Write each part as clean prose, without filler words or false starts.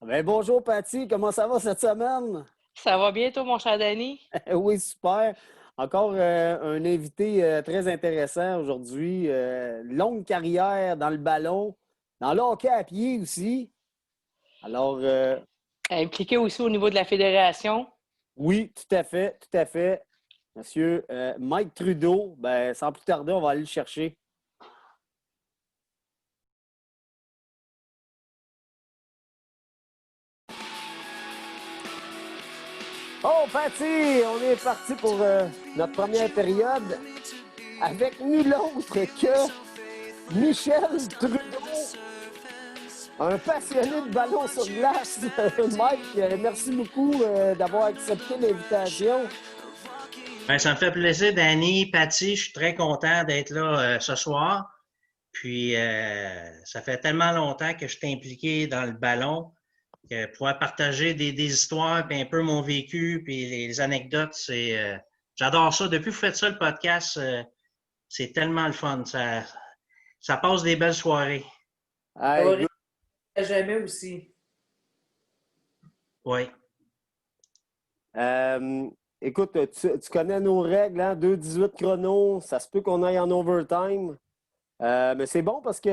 Ben, bonjour, Patty. Comment ça va cette semaine? Ça va bien, toi, mon cher Danny? Oui, super. Encore un invité très intéressant aujourd'hui. Longue carrière dans le ballon, dans le hockey à pied aussi. Alors, Impliqué aussi au niveau de la fédération. oui, tout à fait, tout à fait. Monsieur Mike Trudeau, ben, sans plus tarder, on va aller le chercher. Oh, Patty, on est parti pour notre première période avec nul autre que Michel Trudeau. Un passionné de ballon sur glace. Mike, merci beaucoup d'avoir accepté l'invitation. Ben, ça me fait plaisir, Danny, Patty. Je suis très content d'être là ce soir. Puis, ça fait tellement longtemps que je suis impliqué dans le ballon que pouvoir partager des histoires, puis un peu mon vécu, puis les anecdotes, j'adore ça. Depuis que vous faites ça, le podcast, c'est tellement le fun. Ça passe des belles soirées. Ça va Hey, rester à jamais aussi. Oui. euh, écoute, tu connais nos règles, hein? 2-18 chrono, ça se peut qu'on aille en overtime. Mais c'est bon parce que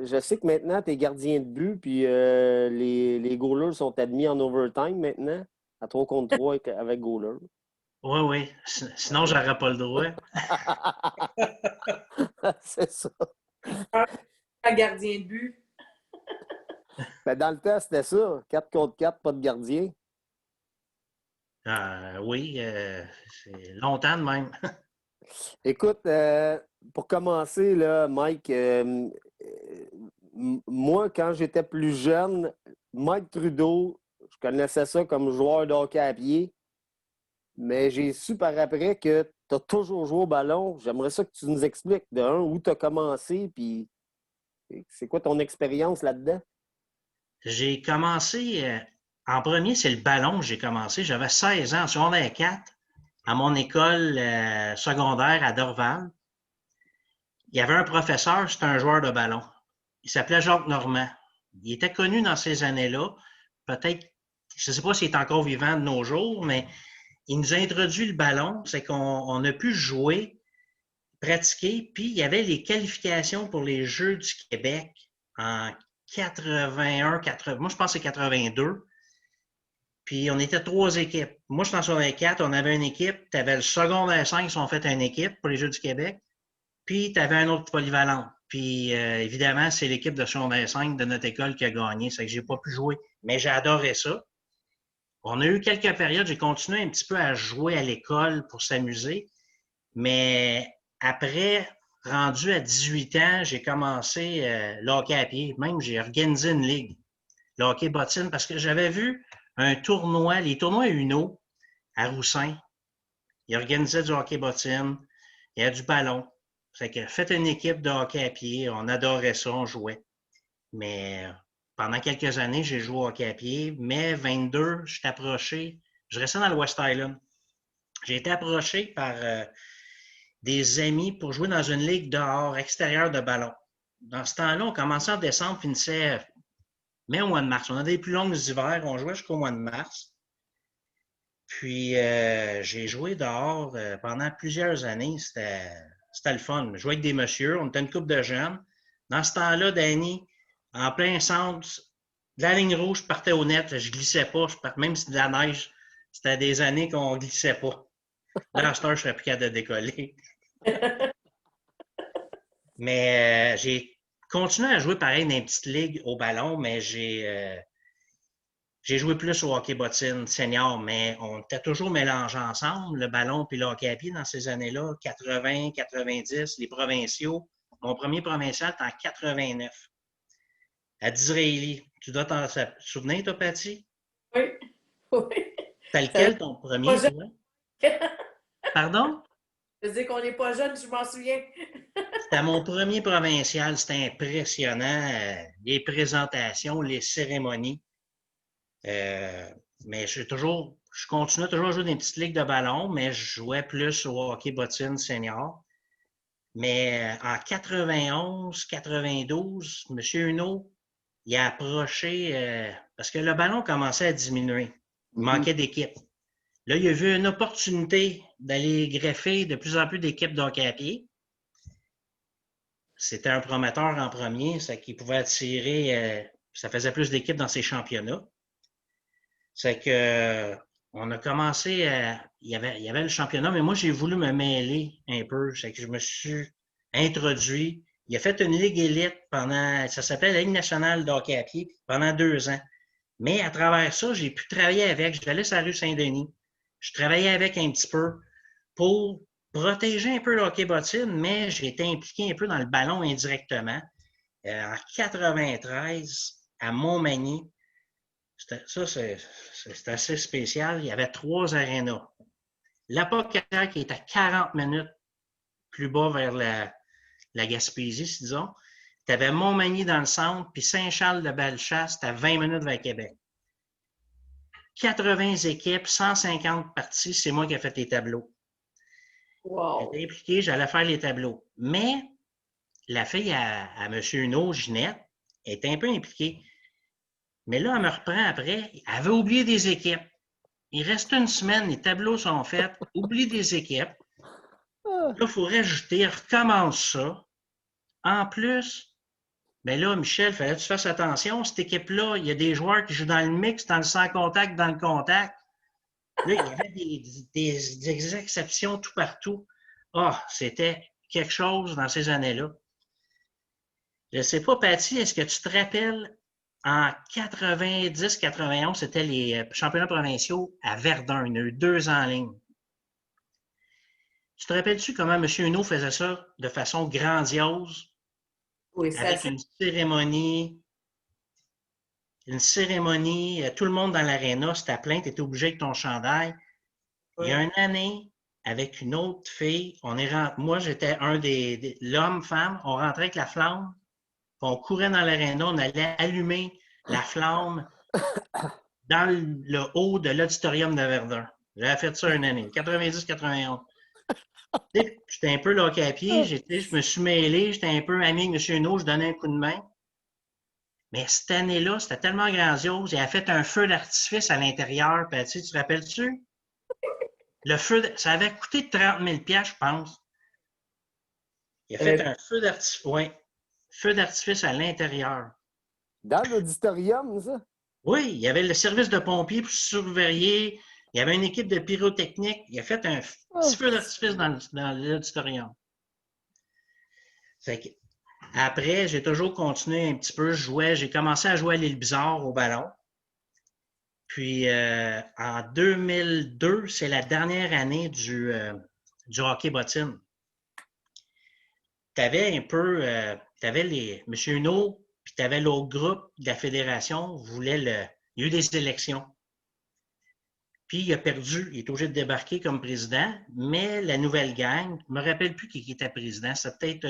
je sais que maintenant, tu es gardien de but, puis les goalers sont admis en overtime maintenant, à 3 contre 3 avec goaler. Oui, oui. Sinon, j'aurais pas le droit. C'est ça. Un gardien de but. Ben, dans le temps, c'était ça. 4 contre 4, pas de gardien. Oui, c'est longtemps de même. Écoute, pour commencer, là, Mike, moi, quand j'étais plus jeune, Mike Trudeau, je connaissais ça comme joueur de hockey à pied, mais j'ai su par après que tu as toujours joué au ballon. J'aimerais ça que tu nous expliques, de un, où tu as commencé, puis c'est quoi ton expérience là-dedans? J'ai commencé, en premier, c'est le ballon que j'ai commencé. J'avais 16 ans, en secondaire 4, à mon école secondaire à Dorval. Il y avait un professeur, c'était un joueur de ballon. Il s'appelait Jacques Normand. Il était connu dans ces années-là. Peut-être, je ne sais pas s'il est encore vivant de nos jours, mais il nous a introduit le ballon. C'est qu'on a pu jouer, pratiquer, puis il y avait les qualifications pour les Jeux du Québec en 81, 80, moi je pense que c'est 82. Puis on était trois équipes. Moi, je suis en secondaire 4, on avait une équipe. Tu avais le secondaire 5 qui sont fait une équipe pour les Jeux du Québec. Puis tu avais un autre polyvalent. Puis évidemment, c'est l'équipe de secondaire 5 de notre école qui a gagné. C'est que j'ai pas pu jouer. Mais j'ai adoré ça. On a eu quelques périodes, j'ai continué un petit peu à jouer à l'école pour s'amuser. Mais après, rendu à 18 ans, j'ai commencé le hockey à pied. Même, j'ai organisé une ligue, le hockey bottine, parce que j'avais vu un tournoi, les tournois UNO à Roussin. Ils organisaient du hockey bottine, il y a du ballon. Fait que faites une équipe de hockey à pied, on adorait ça, on jouait. Mais pendant quelques années, j'ai joué au hockey à pied. Mais 22, je suis approché, je restais dans le West Island. J'ai été approché par des amis pour jouer dans une ligue dehors, extérieure de ballon. Dans ce temps-là, on commençait en décembre, finissait mai au mois de mars. On a des plus longues hivers, on jouait jusqu'au mois de mars. Puis, j'ai joué dehors pendant plusieurs années. C'était le fun. Je jouais avec des messieurs, on était une couple de jeunes. Dans ce temps-là, Danny, en plein centre, de la ligne rouge, je partais au net, je glissais pas, même si c'était de la neige, c'était des années qu'on glissait pas. Là, à cette heure, je serais plus capable de décoller. Mais j'ai continué à jouer pareil dans une petite ligue au ballon, mais j'ai joué plus au hockey bottine senior, mais on était toujours mélangés ensemble, le ballon puis le hockey à pied dans ces années-là, 80, 90, les provinciaux. Mon premier provincial, c'était en 89, à Disraeli. Tu dois t'en souvenir, toi, Patty? Oui, oui. T'as Ça veut lequel, ton pas premier, jeune. toi? Pardon? Je veux dire qu'on n'est pas jeune, je m'en souviens. C'était mon premier provincial, c'était impressionnant. Les présentations, les cérémonies. Euh, mais je continuais toujours à jouer dans des petites ligues de ballon, mais je jouais plus au hockey bottine senior. Mais en 91, 92, M. Huneau, il a approché parce que le ballon commençait à diminuer. Il manquait d'équipes. Là, il a vu une opportunité d'aller greffer de plus en plus d'équipes de hockey à pied. C'était un prometteur en premier, ça qui pouvait attirer, ça faisait plus d'équipes dans ses championnats. C'est que on a commencé il y avait le championnat, mais moi, j'ai voulu me mêler un peu. C'est que je me suis introduit. Il a fait une ligue élite ça s'appelait la Ligue nationale de hockey à pied pendant 2 ans. Mais à travers ça, j'ai pu travailler avec. J'allais sur la rue Saint-Denis. Je travaillais avec un petit peu pour protéger un peu le hockey bottine, mais j'ai été impliqué un peu dans le ballon indirectement. En 93, à Montmagny, c'est assez spécial. Il y avait 3 arénas. L'Apocataire qui est à 40 minutes plus bas vers la Gaspésie, disons. Tu avais Montmagny dans le centre, puis Saint-Charles-de-Bellechasse, c'était à 20 minutes vers Québec. 80 équipes, 150 parties, c'est moi qui ai fait les tableaux. Wow. J'étais impliqué, j'allais faire les tableaux. Mais la fille à M. Huneau, Ginette, était un peu impliquée. Mais là, elle me reprend après. Elle avait oublié des équipes. Il reste une semaine, les tableaux sont faits. Oublie des équipes. Là, il faut rajouter, recommence ça. En plus, bien là, Michel, il fallait que tu fasses attention. Cette équipe-là, il y a des joueurs qui jouent dans le mix, dans le sans-contact, dans le contact. Là, il y avait des exceptions tout partout. Ah, c'était quelque chose dans ces années-là. Je ne sais pas, Patty, est-ce que tu te rappelles, en 90-91, c'était les championnats provinciaux à Verdun. Il y en a eu 2 en ligne. Tu te rappelles-tu comment M. Huneau faisait ça de façon grandiose, Oui, c'est avec assez. une cérémonie, tout le monde dans l'aréna, c'était plein, tu étais obligé avec ton chandail. Il y a une année, avec une autre fille, moi j'étais l'homme, femme, on rentrait avec la flamme, on courait dans l'aréna, on allait allumer la flamme dans le haut de l'auditorium de Verdun. J'avais fait ça une année, 90-91. J'étais un peu là à pied, je me suis mêlé, j'étais un peu ami avec M. Huneau, je donnais un coup de main. Mais cette année-là, c'était tellement grandiose. Il a fait un feu d'artifice à l'intérieur. Tu te rappelles-tu? Ça avait coûté 30 000 $, je pense. Il a fait un feu d'artifice à l'intérieur. Dans l'auditorium, ça? Oui, il y avait le service de pompiers pour surveiller. Il y avait une équipe de pyrotechnique. Il a fait un petit feu d'artifice dans l'auditorium. Après, j'ai toujours continué un petit peu. J'ai commencé à jouer à l'île Bizarre au ballon. Puis en 2002, c'est la dernière année du hockey bottine. Tu avais un peu, tu avais M. Huneau, puis tu avais l'autre groupe de la fédération, il y a eu des élections. Puis il a perdu, il est obligé de débarquer comme président, mais la nouvelle gang, je ne me rappelle plus qui était président, c'est peut-être,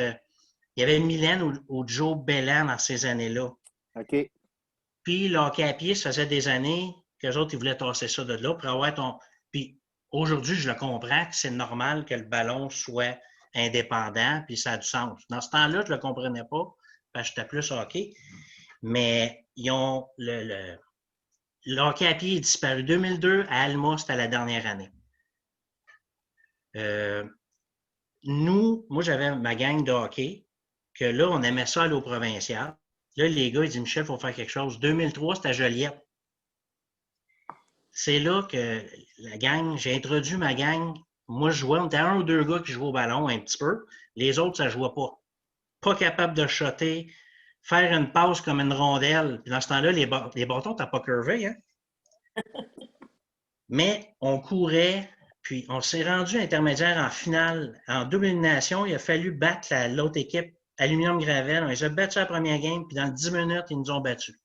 il y avait Mylène ou Joe Bellan dans ces années-là. OK. Puis le hockey à pied, ça faisait des années qu'eux autres, ils voulaient tasser ça de là pour avoir Puis aujourd'hui, je le comprends que c'est normal que le ballon soit indépendant, puis ça a du sens. Dans ce temps-là, je ne le comprenais pas, parce que j'étais plus hockey. Mais ils ont le hockey à pied est disparu. 2002, à Alma, c'était la dernière année. Moi, j'avais ma gang de hockey, que là, on aimait ça aller au provincial. Là, les gars, ils disent, Michel, il faut faire quelque chose. 2003, c'était à Joliette. C'est là que la gang, j'ai introduit ma gang. Moi, je jouais, on était 1 ou 2 gars qui jouaient au ballon un petit peu. Les autres, ça ne jouait pas. Pas capable de shotter, faire une passe comme une rondelle. Puis dans ce temps-là, les bâtons, tu n'as pas curvé, hein? Mais on courait, puis on s'est rendu intermédiaire en finale. En double élimination, il a fallu battre l'autre équipe, Aluminium Gravel. On les a battus à la première game, puis dans 10 minutes, ils nous ont battus.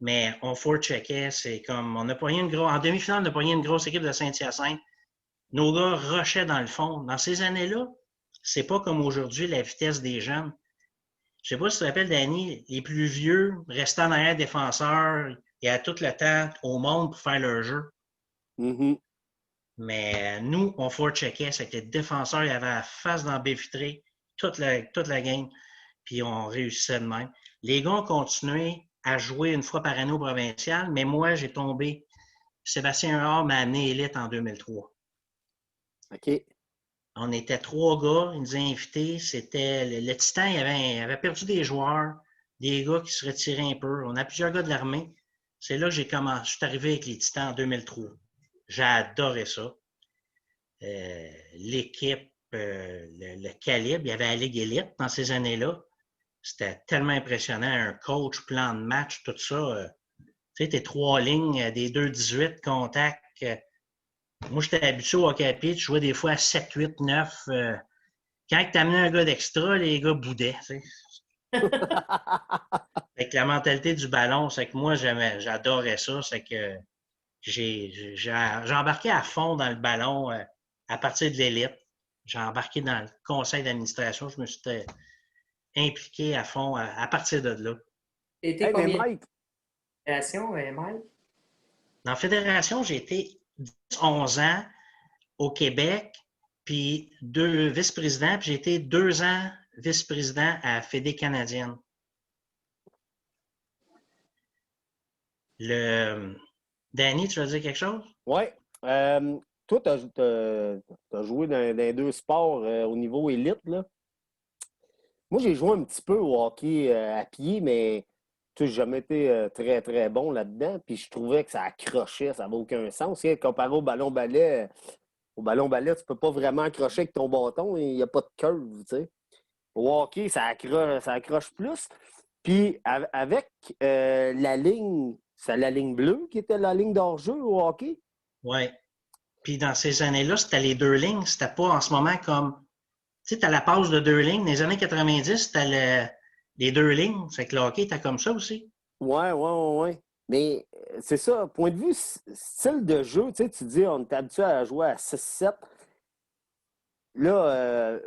Mais on forecheckait, c'est comme, en demi-finale, on a pogné une grosse équipe de Saint-Hyacinthe. Nos gars rushaient dans le fond. Dans ces années-là, c'est pas comme aujourd'hui la vitesse des jeunes. Je sais pas si tu te rappelles, Danny, les plus vieux restaient en arrière défenseur, il y a tout le temps au monde pour faire leur jeu. Mm-hmm. Mais nous, on forecheckait, c'est que les défenseurs, ils avaient la face dans le vitré toute la game, puis on réussissait de même. Les gars ont continué à jouer une fois par année au provincial, mais moi, j'ai tombé. Sébastien Huard m'a amené élite en 2003. OK. On était 3 gars, il nous a invités. C'était le Titan, il avait perdu des joueurs, des gars qui se retiraient un peu. On a plusieurs gars de l'armée. C'est là que j'ai commencé. Je suis arrivé avec les Titans en 2003. J'ai adoré ça. L'équipe, le calibre, il y avait la Ligue élite dans ces années-là. C'était tellement impressionnant. Un coach, plan de match, tout ça. Tu sais, tes 3 lignes, des 2-18 contacts. Moi, j'étais habitué au hockey à pitch, je jouais des fois à 7, 8, 9. Quand tu amenais un gars d'extra, les gars boudaient. Tu sais. Avec la mentalité du ballon, c'est que moi, j'adorais ça. C'est que j'ai embarqué à fond dans le ballon à partir de l'élite. J'ai embarqué dans le conseil d'administration. Je me suis impliqué à fond à partir de là. T'as été Hey, mais combien de Mike, générations, Mike? Dans la fédération, j'ai été 11 ans au Québec, puis 2 vice-présidents, puis j'ai été 2 ans vice-président à Fédé canadienne. Danny, tu veux dire quelque chose? oui. Toi, tu as joué dans les 2 sports au niveau élite, là. Moi, j'ai joué un petit peu au hockey à pied, mais tu sais, j'ai jamais été très, très bon là-dedans. Puis je trouvais que ça accrochait, ça n'avait aucun sens. Comparé au ballon-ballet, tu peux pas vraiment accrocher avec ton bâton, il n'y a pas de curve, tu sais. Au hockey, ça accroche plus. Puis avec la ligne, c'est la ligne bleue qui était la ligne d'hors-jeu au hockey? Oui. Puis dans ces années-là, c'était les 2 lignes. C'était pas en ce moment comme. Tu sais, tu as la passe de 2 lignes. Dans les années 90, c'était les 2 lignes. C'est que le hockey était comme ça aussi. Ouais. Mais c'est ça, point de vue style de jeu, tu sais, tu dis, on est habitué à jouer à 6-7. Là,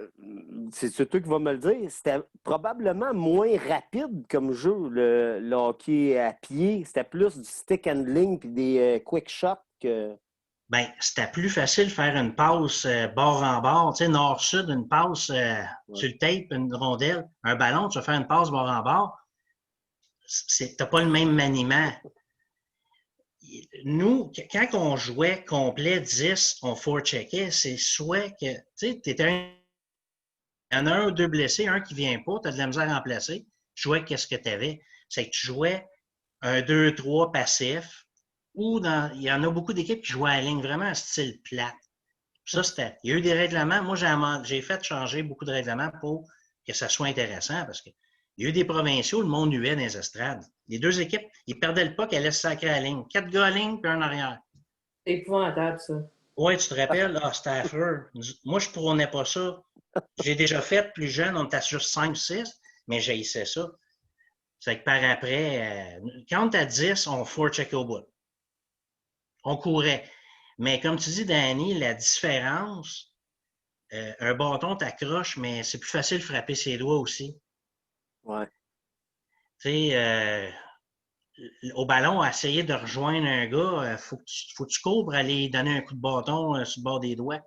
c'est toi qui vas me le dire, c'était probablement moins rapide comme jeu, le hockey à pied. C'était plus du stick handling puis des quick shots que. Ben, c'était plus facile de faire une passe bord en bord, tu sais, nord-sud, une passe Ouais. sur le tape, une rondelle, un ballon, tu vas faire une passe bord en bord. Tu n'as pas le même maniement. Nous, quand on jouait complet 10, on forecheckait, c'est soit que, tu sais, il y en a un ou 2 blessés, un qui ne vient pas, tu as de la misère à remplacer, tu jouais qu'est-ce que tu avais. C'est que tu jouais un 2-3 passif, ou il y en a beaucoup d'équipes qui jouaient à la ligne, vraiment un style plate. Ça, il y a eu des règlements. Moi, j'ai fait changer beaucoup de règlements pour que ça soit intéressant parce qu'il y a eu des provinciaux, le monde huait dans les estrades. Les 2 équipes, ils perdaient le puck, elles laissent sacrer à la ligne. 4 gars à la ligne, puis un arrière. C'est épouvantable, ça. Oui, tu te rappelles? Ah, c'était affreux. Moi, je ne prônais pas ça. J'ai déjà fait plus jeune, on était juste 5 6, mais j'haïssais ça. C'est que par après, quand on était à 10, on forecheckait au bout. On courait. Mais comme tu dis, Danny, la différence, un bâton t'accroche, mais c'est plus facile de frapper ses doigts aussi. Ouais. Tu sais, au ballon, essayer de rejoindre un gars, il faut que tu cours pour aller donner un coup de bâton sur le bord des doigts.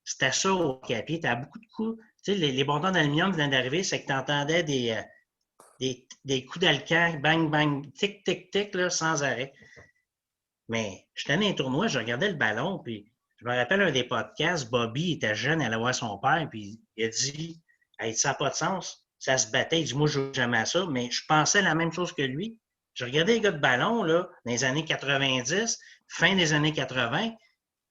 C'était ça au capier. Tu as beaucoup de coups. Tu sais, les bâtons d'aluminium qui viennent d'arriver, c'est que tu entendais des coups d'alcan, bang, bang, tic, tic, tic, là, sans arrêt. Mais je tenais un tournoi, je regardais le ballon, puis je me rappelle un des podcasts, Bobby était jeune, il allait voir son père, puis il a dit hey, ça n'a pas de sens, ça se battait. Il dit moi, je ne joue jamais à ça, mais je pensais la même chose que lui. Je regardais les gars de ballon, là, dans les années 90, fin des années 80,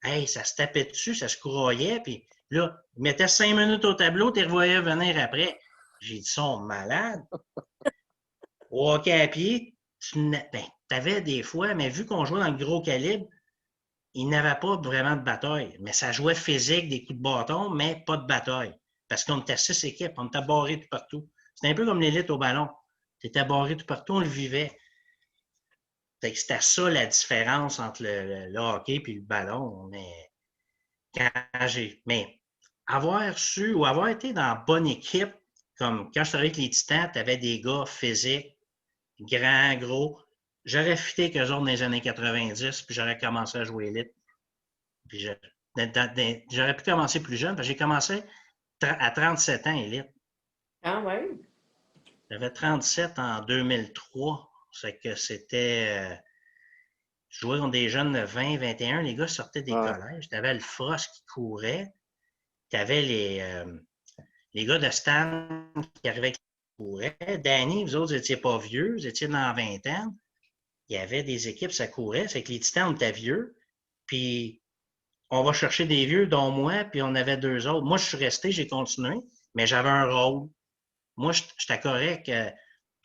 hey, ça se tapait dessus, ça se courroyait, puis là, ils mettaient 5 minutes au tableau, tu les revoyais venir après. J'ai dit, ils sont malades. Au hockey à pied, tu avais des fois, mais vu qu'on jouait dans le gros calibre, il n'avait pas vraiment de bataille. Mais ça jouait physique, des coups de bâton, mais pas de bataille. Parce qu'on était 6 équipes, on était barrés tout partout. C'était un peu comme l'élite au ballon. Tu étais barré tout partout, on le vivait. C'était ça la différence entre le hockey et le ballon. Mais avoir su ou avoir été dans une bonne équipe, comme quand je travaillais avec les Titans, tu avais des gars physiques, grands, gros. J'aurais fité qu'eux autres dans les années 90, puis j'aurais commencé à jouer élite. Puis j'aurais pu commencer plus jeune, parce que j'ai commencé à 37 ans élite. Quand même. J'avais 37 en 2003. C'est que c'était. Je jouais contre des jeunes de 20, 21. Les gars sortaient des collèges. Tu avais le Frost qui courait. Tu avais les gars de Stan qui arrivaient qui couraient. Danny, vous autres, vous n'étiez pas vieux. Vous étiez dans la vingtaine. Il y avait des équipes, ça courait. C'est que les Titans, on était vieux. Puis, on va chercher des vieux, dont moi, puis on avait 2 autres. Moi, je suis resté, j'ai continué, mais j'avais un rôle. Moi, j'étais correct,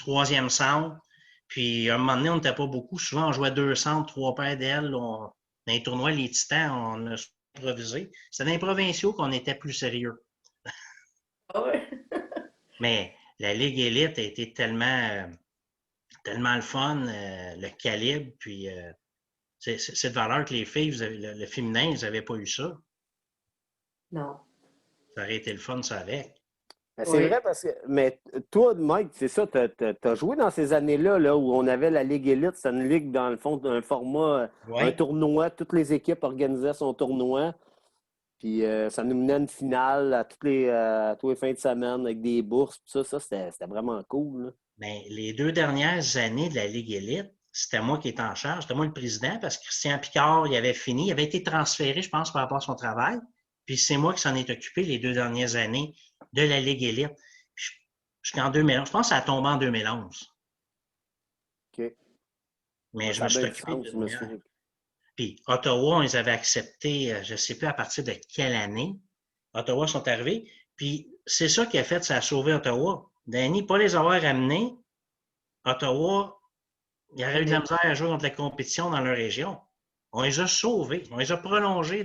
3e centre. Puis, à un moment donné, on n'était pas beaucoup. Souvent, on jouait 2 centres, 3 paires d'ailes. Dans les tournois, les Titans, on a improvisé. C'était dans les provinciaux qu'on était plus sérieux. Ah ouais? Mais la Ligue élite a été tellement le fun, le calibre, puis c'est de valeur que les filles, le féminin, ils n'avaient pas eu ça. Non. Ça aurait été le fun, ça avec. Ben, c'est vrai parce que. Mais toi, Mike, c'est ça, tu as joué dans ces années-là là, où on avait la Ligue élite. C'était une ligue, dans le fond, d'un format, un tournoi. Toutes les équipes organisaient son tournoi. Puis ça nous menait à une finale à tous les fins de semaine avec des bourses. Ça, c'était vraiment cool. Là. Bien, les 2 dernières années de la Ligue élite, c'était moi qui étais en charge. C'était moi le président parce que Christian Picard, il avait fini. Il avait été transféré, je pense, par rapport à son travail. Puis c'est moi qui s'en est occupé les 2 dernières années de la Ligue élite. Jusqu'en 2011. Je pense que ça a tombé en 2011. OK. Mais je me suis occupé de Puis Ottawa, ils avaient accepté, je ne sais plus à partir de quelle année, Ottawa sont arrivés. Puis c'est ça qui a fait, ça a sauvé Ottawa. Danny, pas les avoir ramenés, Ottawa, il y aurait eu de la misère à jouer contre la compétition dans leur région. On les a sauvés, on les a prolongés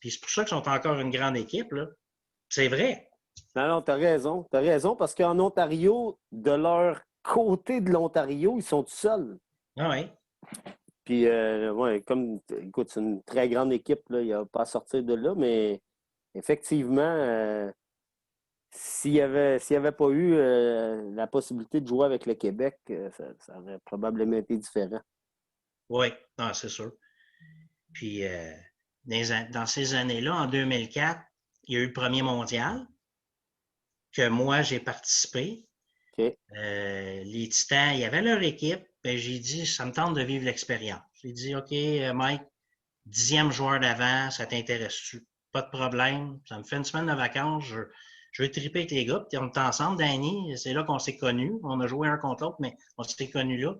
Puis c'est pour ça qu'ils sont encore une grande équipe, là. C'est vrai. Non, tu as raison. Tu as raison parce qu'en Ontario, de leur côté de l'Ontario, ils sont tout seuls. Ah oui. Puis, écoute, c'est une très grande équipe, là. Il n'y a pas à sortir de là, mais effectivement, s'il n'y avait pas eu la possibilité de jouer avec le Québec, ça aurait probablement été différent. Oui, non, c'est sûr. Puis, dans ces années-là, en 2004, il y a eu le premier mondial que moi, j'ai participé. Okay. Les Titans, il y avait leur équipe. Ben, j'ai dit, ça me tente de vivre l'expérience. J'ai dit, OK, Mike, 10e joueur d'avant, ça t'intéresse-tu? Pas de problème. Ça me fait une semaine de vacances. Je veux triper avec les gars. Puis on est ensemble, Danny. C'est là qu'on s'est connus. On a joué un contre l'autre, mais on s'est connus là.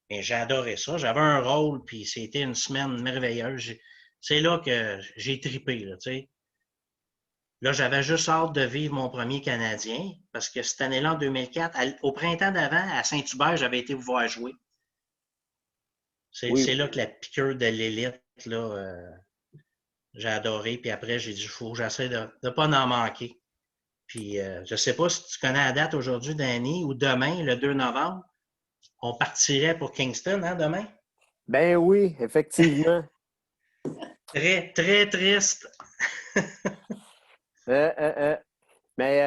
Et j'ai adoré ça. J'avais un rôle, puis c'était une semaine merveilleuse. C'est là que j'ai tripé, là, tu sais. Là, j'avais juste hâte de vivre mon premier Canadien parce que cette année-là, en 2004, au printemps d'avant, à Saint-Hubert, j'avais été vous voir jouer. C'est là que la piqûre de l'élite, là, j'ai adoré. Puis après, j'ai dit, il faut que j'essaie de ne pas en manquer. Puis je ne sais pas si tu connais la date aujourd'hui, Danny, ou demain, le 2 novembre, on partirait pour Kingston, hein, demain? Ben oui, effectivement. Très, très triste. Mais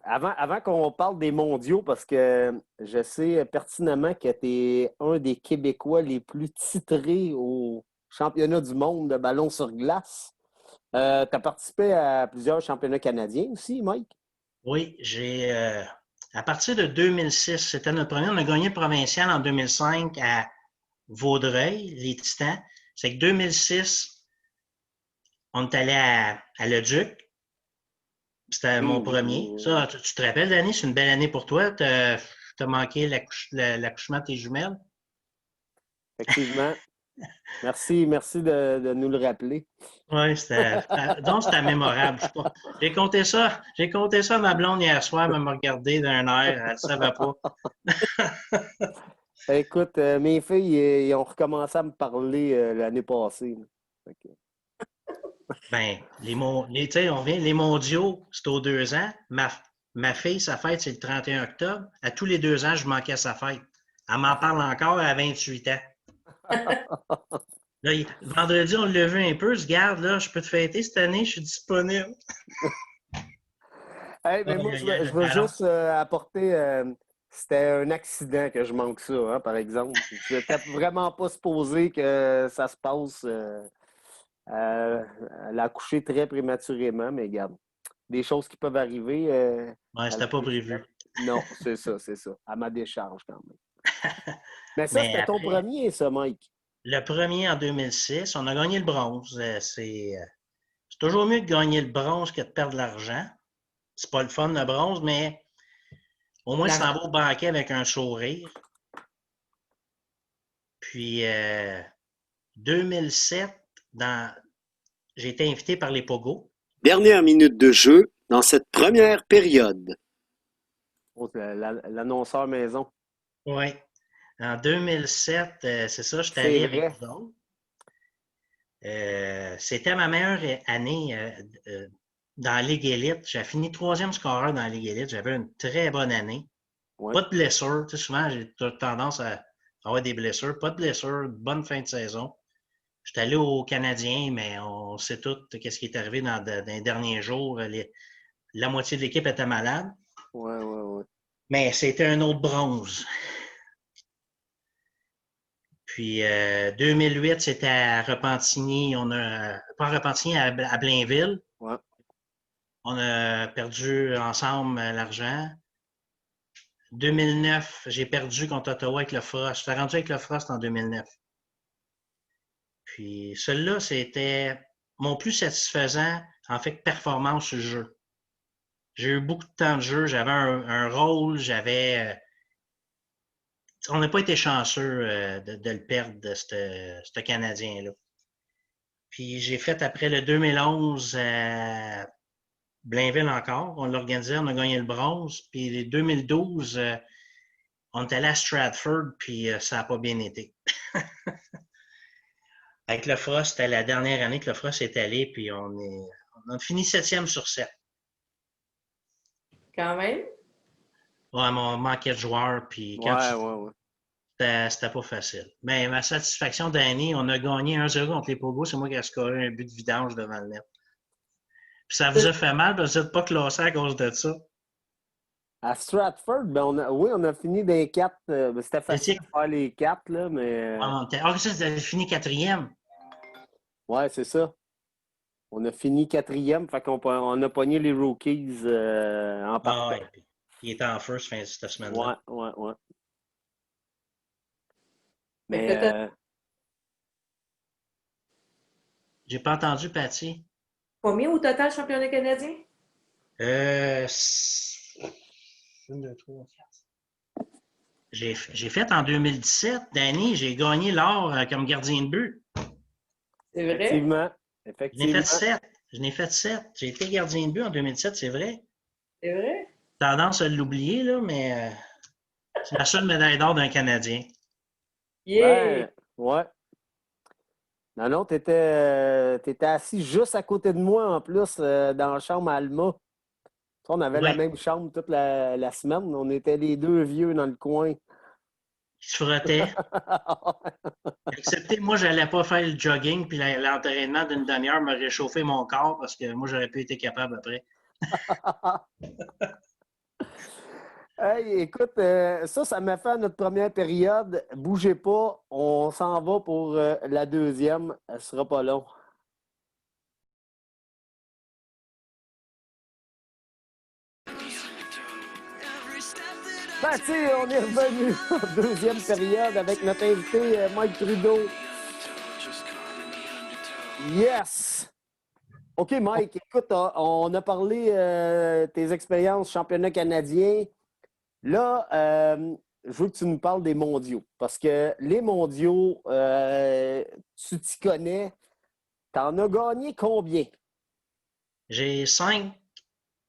avant qu'on parle des mondiaux, parce que je sais pertinemment que tu es un des Québécois les plus titrés au championnat du monde de ballon sur glace. Tu as participé à plusieurs championnats canadiens aussi, Mike? Oui, à partir de 2006, c'était notre premier. On a gagné le provincial en 2005 à Vaudreuil, les Titans. C'est que 2006, on est allé à Leduc. C'était mon premier. Ça, tu te rappelles, Danny, c'est une belle année pour toi. Tu as manqué l'accouchement de tes jumelles. Effectivement. Merci de nous le rappeler. Oui, donc c'était mémorable. J'ai compté ça à ma blonde hier soir, elle m'a regardé d'un air, elle ne savait pas. Écoute, mes filles, ils ont recommencé à me parler l'année passée. Okay. Ben, les mondiaux, c'est aux 2 ans. Ma fille, sa fête, c'est le 31 octobre. À tous les 2 ans, je manquais sa fête. Elle m'en parle encore à 28 ans. Là, vendredi, on l'a vu un peu. Je garde, là, je peux te fêter cette année, je suis disponible. Hey, mais moi, je veux juste apporter. C'était un accident que je manque ça, hein, par exemple. C'était vraiment pas supposé que ça se passe. Elle a accouché très prématurément, mais regarde, des choses qui peuvent arriver. Ouais, c'était pas prévu. Non, c'est ça, à ma décharge quand même. Mais ça, Mais c'était ton après, premier, ça, Mike. le premier en 2006, on a gagné le bronze. C'est toujours mieux de gagner le bronze que de perdre de l'argent. C'est pas le fun, le bronze, mais au moins, tu La- t'en vas au banquet avec un sourire. Puis, 2007, j'ai été invité par les Pogo. Dernière minute de jeu dans cette première période. Oh, l'annonceur maison. Oui. En 2007, c'est ça, j'étais C'est allé avec vrai. vous autres. C'était ma meilleure année dans la Ligue Élite. J'ai fini troisième scoreur dans la Ligue Élite. J'avais une très bonne année. Ouais. Pas de blessures. Tu sais, souvent, j'ai tendance à avoir des blessures. Pas de blessures. Bonne fin de saison. J'étais allé aux Canadiens, mais on sait tout ce qui est arrivé dans les derniers jours. La moitié de l'équipe était malade. Ouais. Mais c'était un autre bronze. Puis 2008, c'était à Repentigny. Pas à Repentigny, à Blainville. Ouais. On a perdu ensemble l'argent. 2009, j'ai perdu contre Ottawa avec le Frost. J'étais rendu avec le Frost en 2009. Puis celui-là, c'était mon plus satisfaisant, en fait, performance sur le jeu. J'ai eu beaucoup de temps de jeu, j'avais un rôle, on n'a pas été chanceux de le perdre, de ce Canadien-là. Puis j'ai fait après le 2011 Blainville encore. On l'a organisé, on a gagné le bronze. Puis les 2012, on est allé à Stratford, puis ça n'a pas bien été. Avec le Frost, c'était la dernière année que le Frost est allé, puis on a fini 7e sur 7. Quand même. Ouais, mais on manquait de joueurs, puis quand Ouais. c'était pas facile. Mais ma satisfaction d'année, on a gagné 1-0 contre les Pogos. C'est moi qui ai scoré un but de vidange devant le net. Puis ça vous a fait mal parce que vous n'êtes pas classé à cause de ça. À Stratford, ben on a fini des 4. C'était facile Étiez- de faire les 4, là, mais ça, vous avez fini 4e. ouais, c'est ça. On a fini 4e, fait on a pogné les rookies en Ah partant. ouais, puis il était en first cette semaine-là. Ouais. Fait que Mais là, t'as J'ai pas entendu, Patty. combien au total championnat canadien? Euh, 1, 2, 3, 4. J'ai fait en 2017, Danny, j'ai gagné l'or comme gardien de but. C'est vrai? effectivement, Je n'ai fait effectivement. 7. Je n'ai fait 7. J'ai été gardien de but en 2017, c'est vrai. C'est vrai? Tendance à l'oublier, là, mais c'est la seule médaille d'or d'un Canadien. Yeah! Ben, ouais. Non, t'étais assis juste à côté de moi en plus dans la chambre à Alma. On avait la Oui, même chambre toute la semaine. On était les deux vieux dans le coin. il se frottait. Excepté, moi, je n'allais pas faire le jogging, puis l'entraînement d'une demi-heure me réchauffait mon corps parce que moi, j'aurais pu être capable après. Hey, écoute, ça m'a fait à notre première période. Bougez pas, on s'en va pour la deuxième. Elle sera pas long. Ben, tu sais, on est revenu en deuxième période avec notre invité Mike Trudeau. Yes! OK, Mike, écoute, on a parlé tes expériences championnat canadien. Là, je veux que tu nous parles des mondiaux. Parce que les mondiaux, tu t'y connais. T'en as gagné combien? J'ai 5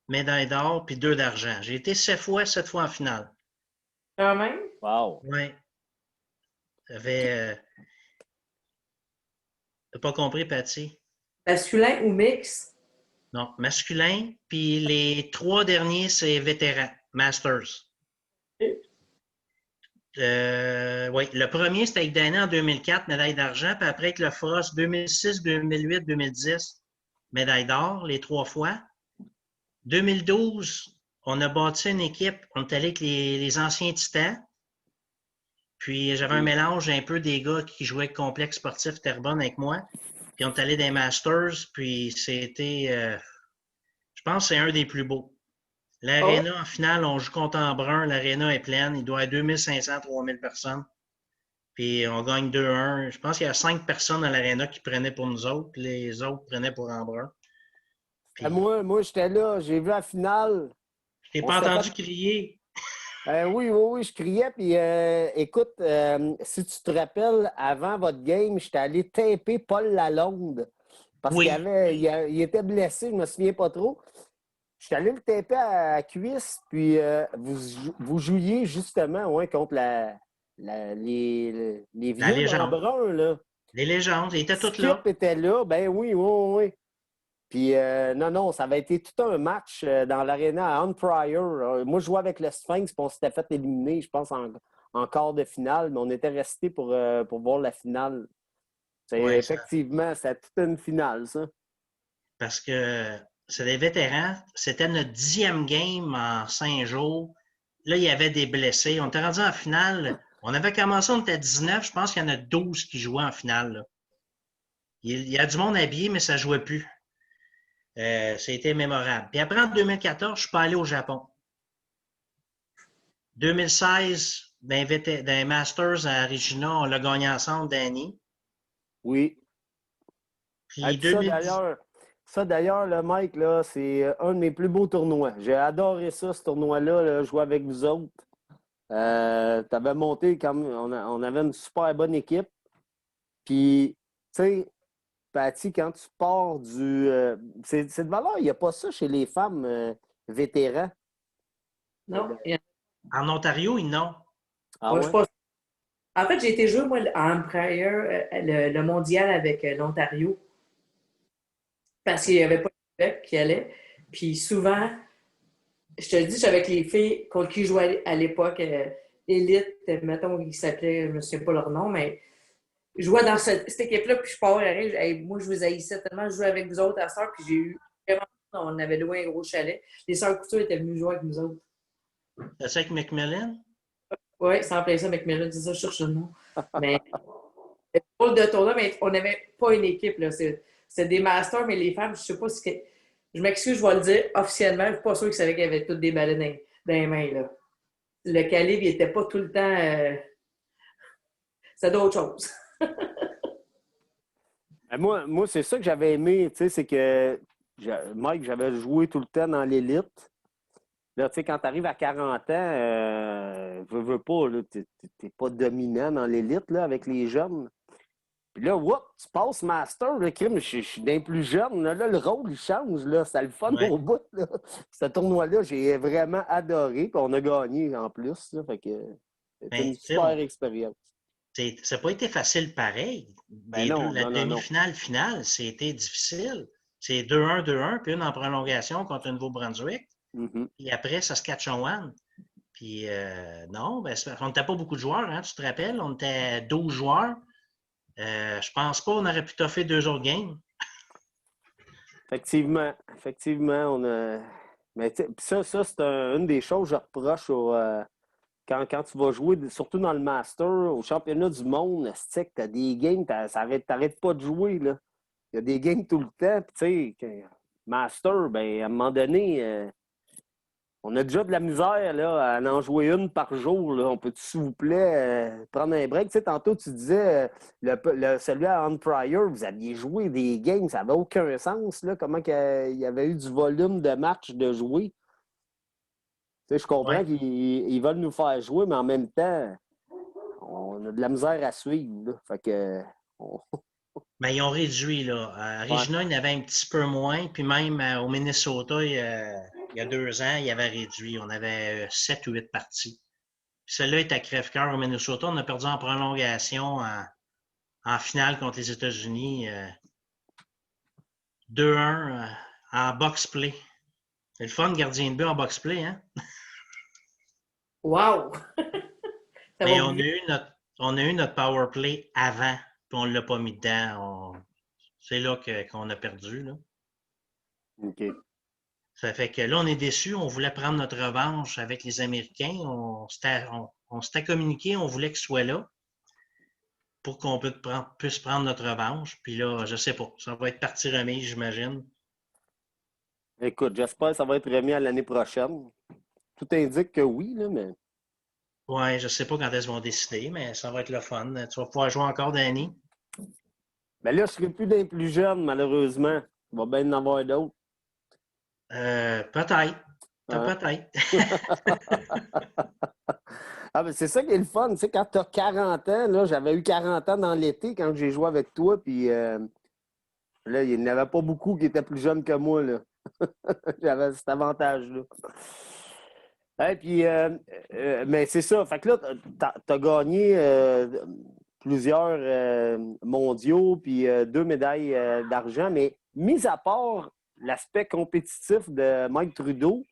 médailles d'or puis 2 d'argent. J'ai été 7 fois en finale. Quand même? Wow! Oui. J'avais. T'as pas compris, Patty? Masculin ou mix? Non, masculin. Puis les 3 derniers, c'est vétéran, Masters. Oui, le premier, c'était avec Dana en 2004, médaille d'argent. Puis après, avec le Frost, 2006, 2008, 2010, médaille d'or, les 3 fois. 2012, on a bâti une équipe. On est allé avec les anciens Titans. Puis j'avais un mélange un peu des gars qui jouaient avec Complexe Sportif Terrebonne avec moi. Puis on est allé des Masters. Puis c'était, je pense que c'est un des plus beaux. L'aréna, en finale, on joue contre Embrun. L'aréna est pleine. Il doit y avoir 2500, 3000 personnes. Puis on gagne 2-1. Je pense qu'il y a 5 personnes à l'aréna qui prenaient pour nous autres. Puis les autres prenaient pour Embrun. Puis, Moi j'étais là, j'ai vu la finale. je t'ai On pas s'était entendu fait- crier. oui, je criais. Puis écoute, si tu te rappelles, avant votre game, j'étais allé taper Paul Lalonde. Parce Oui. il était blessé, je ne me souviens pas trop. Je suis allé le taper à la cuisse, puis vous jouiez justement contre les La vieux légende. d'Embrun, là. Les légendes, ils étaient toutes Skip là. était là, ben oui. Puis non, ça avait été tout un match dans l'aréna à Hunt Pryor. Moi, je jouais avec le Sphinx, puis on s'était fait éliminer, je pense, en quart de finale, mais on était restés pour voir la finale. Oui, Effectivement, c'était toute une finale, ça. parce que c'est des vétérans. C'était notre 10e game en 5 jours. Là, il y avait des blessés. On était rendu en finale. On avait commencé, on était à 19. Je pense qu'il y en a 12 qui jouaient en finale. Là. Il y a du monde habillé, mais ça ne jouait plus. C'était mémorable. Puis après, en 2014, je ne suis pas allé au Japon. 2016, dans les Masters à Regina, on l'a gagné ensemble, Danny. Oui. Puis Puis ça d'ailleurs, le Mike, là, c'est un de mes plus beaux tournois. J'ai adoré ça, ce tournoi-là, là, jouer avec vous autres. Tu avais monté comme on avait une super bonne équipe. Puis, tu sais, Patty, quand tu pars c'est de valeur, il n'y a pas ça chez les femmes vétérans. Non. en Ontario, ils n'ont. Ah Moi, je ouais? pense. En fait, j'ai été jouer, moi, à Empire, le mondial avec l'Ontario, parce qu'il n'y avait pas de Québec qui allait. Puis souvent, je te le dis, je suis avec les filles contre qui je jouais à l'époque, Élite, mettons, ils s'appelaient, je ne me souviens pas leur nom, mais je jouais dans cette équipe-là, puis je pars, hey, moi, je vous haïssais tellement, je jouais avec vous autres à soeur, puis j'ai eu vraiment, on avait loué un gros chalet. Les sœurs Couture étaient venues jouer avec nous autres. C'est avec Macmillan? Oui, ça en plein ça, McMillan, c'est ça, je cherche le nom. Mais, c'est drôle de tournoi, mais on n'avait pas une équipe, là. C'est des masters, mais les femmes, je ne sais pas si. Je m'excuse, je vais le dire officiellement, je ne suis pas sûre qu'ils savaient qu'il y avait toutes des balles dans les mains, là. Le calibre, il n'était pas tout le temps. C'est d'autres choses. Moi c'est ça que j'avais aimé, tu sais, c'est que Mike, j'avais joué tout le temps dans l'élite. Là, tu sais, quand tu arrives à 40 ans, veux pas, là, t'es pas dominant dans l'élite, là, avec les jeunes. Puis là, whoop, tu passes master, le crime, je suis d'un plus jeune. Là, le rôle, il change, là. C'est le fun Ouais. au bout, là. Ce tournoi-là, j'ai vraiment adoré. Puis on a gagné en plus, là. Fait que c'était Ben, une super expérience. ça n'a pas été facile pareil. Ben non, La non. demi-finale, finale, c'était difficile. C'est 2-1, 2-1, puis une en prolongation contre le Nouveau-Brunswick. Mhm. Puis après, Saskatchewan. Puis non, on n'était pas beaucoup de joueurs, hein, tu te rappelles? On était 12 joueurs. Je pense pas qu'on aurait pu toffer 2 autres games. Effectivement, on a. Mais ça c'est une des choses que je reproche quand tu vas jouer, surtout dans le Master, au championnat du monde, tu as des games, t'arrêtes pas de jouer, là. Il y a des games tout le temps. Puis, tu sais, Master, ben, à un moment donné, on a déjà de la misère là, à en jouer une par jour. Là. On peut, s'il vous plaît, prendre un break? Tu sais, tantôt, tu disais, celui à Hunt Pryor, vous aviez joué des games, ça n'avait aucun sens. Là, comment il y avait eu du volume de matchs de jouer. Tu sais, je comprends Ouais. qu'ils veulent nous faire jouer, mais en même temps, on a de la misère à suivre. Là. Fait que, Mais ils ont réduit, là. À Regina, il y en avait un petit peu moins. Puis même au Minnesota, il y a 2 ans, il avait réduit. On avait 7 ou 8 parties. Puis celle-là est à crève-cœur au Minnesota. On a perdu en prolongation en finale contre les États-Unis. 2-1 en box-play. C'est le fun, gardien de but en box-play, hein? Wow! Ça Mais va on vous. a eu notre power play avant, puis on ne l'a pas mis dedans. C'est là qu'on a perdu, là. OK. Ça fait que là, on est déçus. On voulait prendre notre revanche avec les Américains. On s'était communiqué, on voulait qu'ils soient là pour qu'on puisse prendre notre revanche. Puis là, je sais pas. Ça va être partie remise, j'imagine. Écoute, j'espère que ça va être remis à l'année prochaine. Tout indique que oui, là, mais. Ouais, je sais pas quand elles vont décider, mais ça va être le fun. Tu vas pouvoir jouer encore, Danny? Mais là, je serai plus d'un plus jeune, malheureusement. Il va bien en avoir d'autres. Peut-être. Hein? Peut-être. Ah, ben c'est ça qui est le fun. Tu sais, quand tu as 40 ans, là, j'avais eu 40 ans dans l'été quand j'ai joué avec toi, puis là, il n'y en avait pas beaucoup qui étaient plus jeunes que moi, là. J'avais cet avantage-là. Hey, puis, mais c'est ça. Fait que là, t'as gagné plusieurs mondiaux, puis 2 médailles d'argent. Mais mis à part l'aspect compétitif de Mike Trudeau,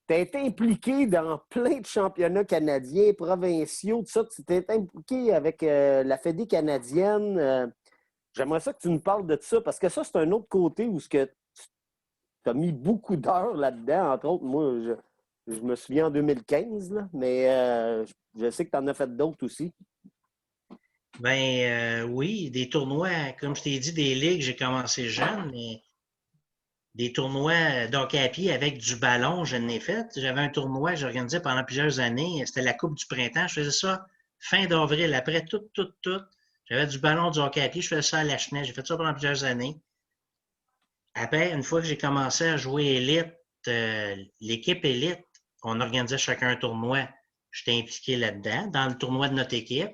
tu as été impliqué dans plein de championnats canadiens, provinciaux, tout ça. Tu t'es impliqué avec la Fédé canadienne. J'aimerais ça que tu nous parles de ça, parce que ça, c'est un autre côté où tu as mis beaucoup d'heures là-dedans. Entre autres, moi, je me souviens en 2015, là, mais je sais que tu en as fait d'autres aussi. Ben oui, des tournois, comme je t'ai dit, des ligues, j'ai commencé jeune, mais des tournois d'hockey à pied avec du ballon, je n'ai fait. J'avais un tournoi que j'organisais pendant plusieurs années. C'était la Coupe du printemps. Je faisais ça fin d'avril, après tout. J'avais du ballon, du hockey à pied. Je faisais ça à la Chenette. J'ai fait ça pendant plusieurs années. Après, une fois que j'ai commencé à jouer élite, l'équipe élite, on organisait chacun un tournoi. J'étais impliqué là-dedans, dans le tournoi de notre équipe.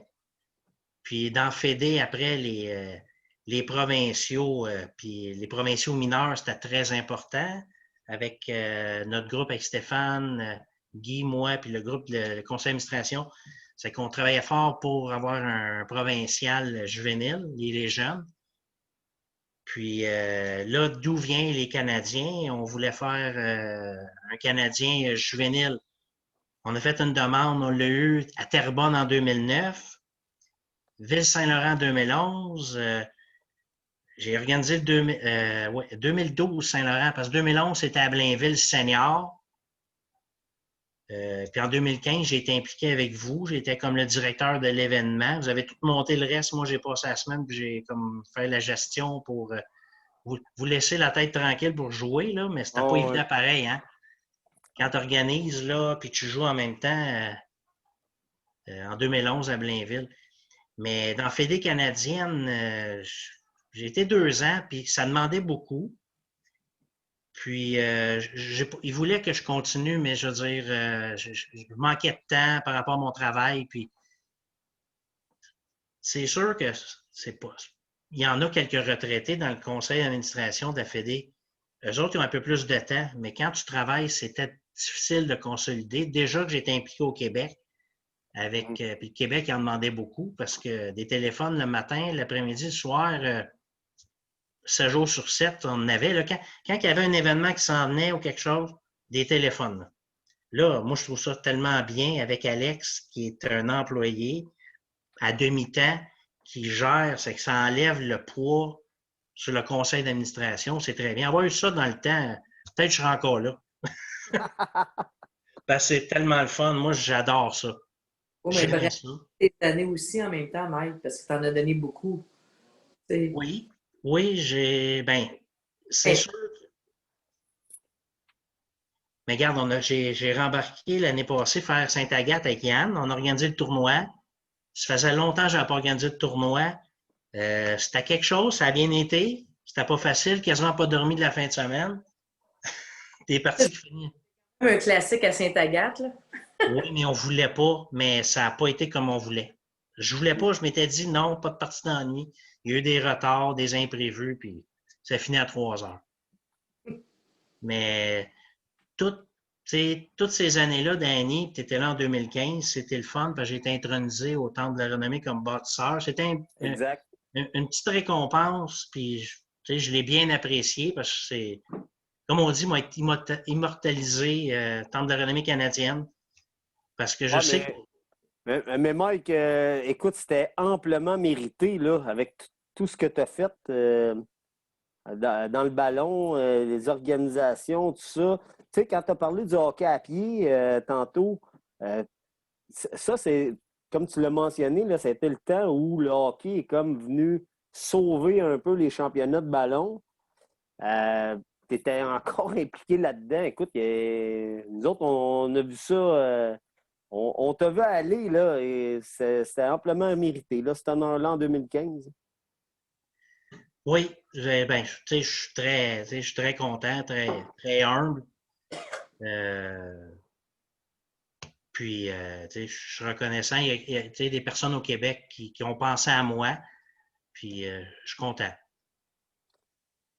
Puis dans Fédé, après, les provinciaux, puis les provinciaux mineurs, c'était très important. Avec notre groupe, avec Stéphane, Guy, moi, puis le groupe, le conseil d'administration, c'est qu'on travaillait fort pour avoir un provincial juvénile, les jeunes. Puis là, d'où vient les Canadiens? On voulait faire un Canadien juvénile. On a fait une demande, on l'a eu à Terrebonne en 2009, Ville-Saint-Laurent en 2011. J'ai organisé le 2012 Saint-Laurent, parce que 2011, c'était à Blainville senior. Puis en 2015, j'ai été impliqué avec vous. J'étais comme le directeur de l'événement. Vous avez tout monté le reste. Moi, j'ai passé la semaine, puis j'ai comme fait la gestion pour vous laisser la tête tranquille pour jouer, là, mais c'était pas Oh, évident ouais. pareil, hein? Quand tu organises, là, puis tu joues en même temps en 2011 à Blainville. Mais dans Fédé canadienne, j'ai été 2 ans, puis ça demandait beaucoup. Puis, il voulait que je continue, mais je veux dire, je manquais de temps par rapport à mon travail. Puis, c'est sûr que c'est pas. Il y en a quelques retraités dans le conseil d'administration de la Fédé. Eux autres, ils ont un peu plus de temps, mais quand tu travailles, c'était difficile de consolider. Déjà que j'étais impliqué au Québec, puis le Québec en demandait beaucoup parce que des téléphones le matin, l'après-midi, le soir, 7 jours sur 7, on en avait. Là, quand il y avait un événement qui s'en venait ou quelque chose, des téléphones. Là, moi, je trouve ça tellement bien avec Alex, qui est un employé à demi-temps, qui gère, c'est que ça enlève le poids sur le conseil d'administration. C'est très bien. Avoir eu ça dans le temps, peut-être que je serai encore là. Parce que c'est tellement le fun. Moi, j'adore ça. Oh, mais J'aimais bref, ça. tes années aussi en même temps, Mike, parce que tu en as donné beaucoup. Tu sais. Oui, oui, ben, c'est Hey, sûr. Mais regarde, j'ai rembarqué l'année passée faire Sainte-Agathe avec Yann. On a organisé le tournoi. Ça faisait longtemps que je n'avais pas organisé de tournoi. C'était quelque chose, ça a bien été. C'était pas facile, quasiment pas dormi de la fin de semaine. Des parties qui finissent. un classique à Sainte-Agathe, là. Oui, mais on voulait pas, mais ça n'a pas été comme on voulait. Je voulais pas, je m'étais dit non, pas de partie dans la nuit. Il y a eu des retards, des imprévus, puis ça finit à 3 heures. Mais toutes ces années-là, Danny, tu étais là en 2015, c'était le fun, parce que j'ai été intronisé au Temple de la Renommée comme bâtisseur. C'était Exact. une petite récompense, puis je l'ai bien apprécié, parce que c'est, comme on dit, moi, être immortalisé Temple de la Renommée canadienne, parce que je Ouais, sais que mais Mike, écoute, c'était amplement mérité, là, avec tout ce que tu as fait dans le ballon, les organisations, tout ça. Tu sais, quand tu as parlé du hockey à pied tantôt, euh, ça, c'est, comme tu l'as mentionné, là, c'était le temps où le hockey est comme venu sauver un peu les championnats de ballon. Euh, tu étais encore impliqué là-dedans. Écoute, nous autres, on a vu ça. On t'a vu aller, là, et c'était amplement mérité. Là, cet honneur-là en 2015. Oui, je suis très content, très, très humble. Puis, je suis reconnaissant. Il y a des personnes au Québec qui ont pensé à moi. Puis, je suis content.